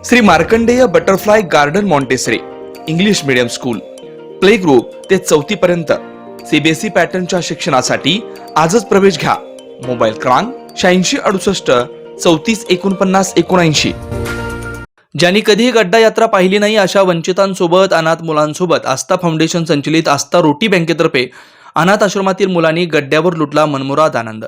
Shri Markandey butterfly garden Montessori English medium school play group ते 4थी पर्यंत सीबीएसई पॅटर्नच्या शिक्षणासाठी आजच प्रवेश घ्या. मोबाईल क्रमांक 8668 34 49 79. ज्यांनी कधीही गड्डा यात्रा पाहिली नाही अशा वंचितांसोबत अनाथ मुलांसोबत आस्था फाउंडेशन संचलित आस्था रोटी बँकेतर्फे अनाथ आश्रमातील मुलांनी गड्ड्यावर लुटला मनमुराद आनंद.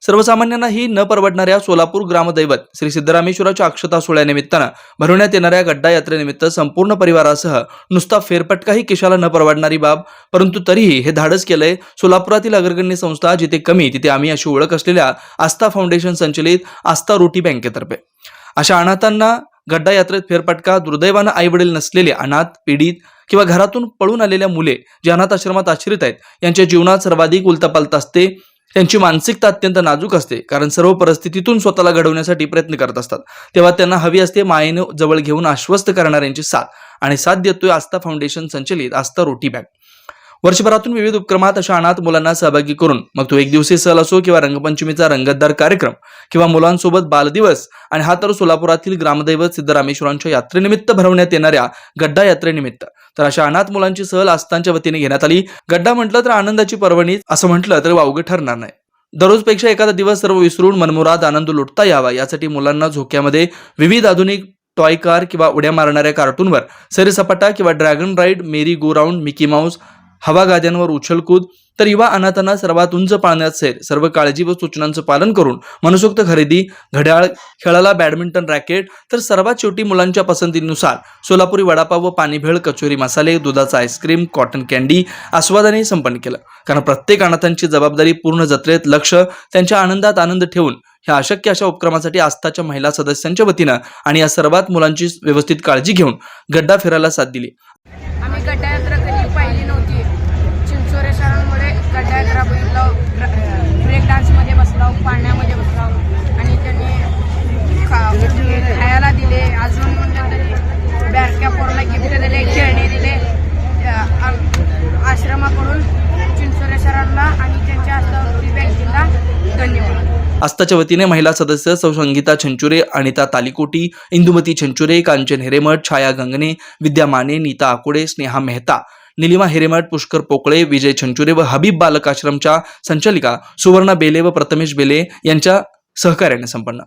सर्वसामान्यांनाही न परवडणाऱ्या सोलापूर ग्रामदैवत श्री सिद्धरामेश्वराच्या अक्षता सोहळ्यानिमित्तानं भरवण्यात येणाऱ्या गड्डा यात्रेनिमित्त संपूर्ण परिवारासह नुसता फेरफटकाही किशाला न परवडणारी बाब, परंतु तरीही हे धाडस केलंय सोलापुरातील अग्रगण्य संस्था जिथे कमी तिथे आम्ही अशी ओळख असलेल्या आस्था फाउंडेशन संचलित आस्था रोटी बँकेतर्फे. अशा अनाथांना गड्डा यात्रेत फेरफटका, दुर्दैवानं आई वडील नसलेले अनाथ, पीडित किंवा घरातून पळून आलेल्या मुले जे अनाथ आश्रमात आश्रित आहेत यांच्या जीवनात सर्वाधिक उलथापालथ असते. त्यांची मानसिकता अत्यंत नाजूक असते, कारण सर्व परिस्थितीतून स्वतःला घडवण्यासाठी प्रयत्न करत असतात. तेव्हा त्यांना हवी असते मायेने जवळ घेऊन आश्वस्त करणाऱ्यांची साथ, आणि साथ देतोय आस्था फाउंडेशन संचलित आस्था रोटी बँक. वर्षभरातून विविध उपक्रमात अशा अनाथ मुलांना सहभागी करून, मग तो एक दिवसीय सहल असो किंवा रंगपंचमीचा रंगतदार कार्यक्रम किंवा मुलांसोबत बालदिवस, आणि हा तर सोलापुरातील ग्रामदैवत सिद्धरामेश्वरांच्या यात्रेनिमित्त भरवण्यात येणाऱ्या गड्डा यात्रेनिमित्त. तर अशा अनाथ मुलांची सहल आस्थांच्या वतीने घेण्यात आली. गड्डा म्हटलं तर आनंदाची पर्वणी, असं म्हटलं तर वावगं ठरणार नाही. दररोजपेक्षा एखादा दिवस सर्व विसरून मनमुराद आनंद लुटता यावा यासाठी मुलांना झोक्यामध्ये विविध आधुनिक टॉय कार किंवा उड्या मारणाऱ्या कार्टूनवर, सैरसपाटा किंवा ड्रॅगन राईड, मेरी गो राऊंड, मिकी माऊस, हवा गाद्यांवर उछलकूद, तर युवा अनाथांना सर्वात उंच पाळण्यात सैर, सर्व काळजी व सूचनांचं पालन करून मनसोक्त खरेदी, घड्याळ, खेळाला बॅडमिंटन रॅकेट, तर सर्वात शेवटी मुलांच्या पसंतीनुसार सोलापुरी वडापाव व पाणीभेळ, कचोरी मसाले, दुधाचा आईस्क्रीम, कॉटन कॅन्डी आस्वादाने संपन्न केलं. कारण प्रत्येक अनाथांची जबाबदारी पूर्ण जत्रेत लक्ष, त्यांच्या आनंदात आनंद ठेवून ह्या अशक्य अशा उपक्रमासाठी आस्थाच्या महिला सदस्यांच्या वतीनं आणि या सर्वात मुलांची व्यवस्थित काळजी घेऊन गड्डा फिरायला साथ दिली. आम्ही गड्डा यात्रा कधी पाहिली नव्हती. चिंचोरे सरांमुळे गड्डा यात्रा बघितलो, ब्रेक डान्समध्ये बसलो, पाण्यामध्ये बसलो, आणि त्यांनी खायला दिले, अजून म्हणलं तरी बॅरक्या पोरला गिफ्ट दिले, खेळणे दिले. आश्रमाकडून चिंचोरे सरांना आणि त्यांच्या आस्था रोटी बँकेला धन्यवाद. आस्थाच्या वतीने महिला सदस्य सौ संगीता छंचुरे, अनिता तालिकोटी, इंदुमती छंचुरे, कांचन हिरेमठ, छाया गंगणे, विद्या माने, नीता आकुडे, स्नेहा मेहता, निलिमा हिरेमठ, पुष्कर पोकळे, विजय छंचुरे व हबीब बालक आश्रमच्या संचालिका सुवर्णा बेले व प्रथमेश बेले यांच्या सहकार्याने संपन्न.